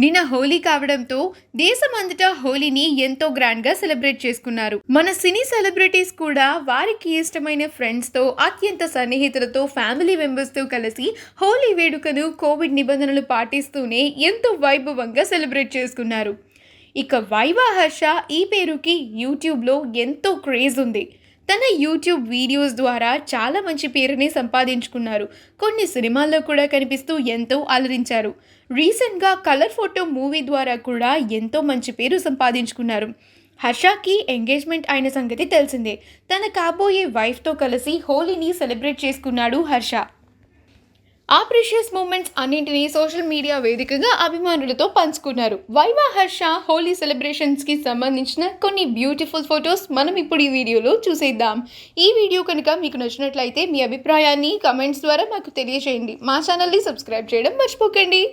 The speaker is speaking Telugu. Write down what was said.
నిన్న హోలీ కావడంతో దేశమంతటా హోలీని ఎంతో గ్రాండ్గా సెలబ్రేట్ చేసుకున్నారు. మన సినీ సెలబ్రిటీస్ కూడా వారికి ఇష్టమైన ఫ్రెండ్స్తో, అత్యంత సన్నిహితులతో, ఫ్యామిలీ మెంబర్స్తో కలిసి హోలీ వేడుకను కోవిడ్ నిబంధనలు పాటిస్తూనే ఎంతో వైభవంగా సెలబ్రేట్ చేసుకున్నారు. ఇక వైవా హర్ష ఈ పేరుకి యూట్యూబ్లో ఎంతో క్రేజ్ ఉంది. తన యూట్యూబ్ వీడియోస్ ద్వారా చాలా మంచి పేరుని సంపాదించుకున్నారు. కొన్ని సినిమాల్లో కూడా కనిపిస్తూ ఎంతో అలరించారు. రీసెంట్గా కలర్ ఫోటో మూవీ ద్వారా కూడా ఎంతో మంచి పేరు సంపాదించుకున్నారు. హర్షకి ఎంగేజ్మెంట్ అయిన సంగతి తెలిసిందే. తన కాబోయే వైఫ్తో కలిసి హోలీని సెలబ్రేట్ చేసుకున్నాడు హర్ష. ఆ ప్రీషియస్ మూమెంట్స్ అన్నింటినీ సోషల్ మీడియా వేదికగా అభిమానులతో పంచుకున్నారు. వైవా హర్ష హోలీ సెలబ్రేషన్స్కి సంబంధించిన కొన్ని బ్యూటిఫుల్ ఫొటోస్ మనం ఇప్పుడు ఈ వీడియోలో చూసేద్దాం. ఈ వీడియో కనుక మీకు నచ్చినట్లయితే మీ అభిప్రాయాన్ని కమెంట్స్ ద్వారా మాకు తెలియజేయండి. మా ఛానల్ని సబ్స్క్రైబ్ చేయడం మర్చిపోకండి.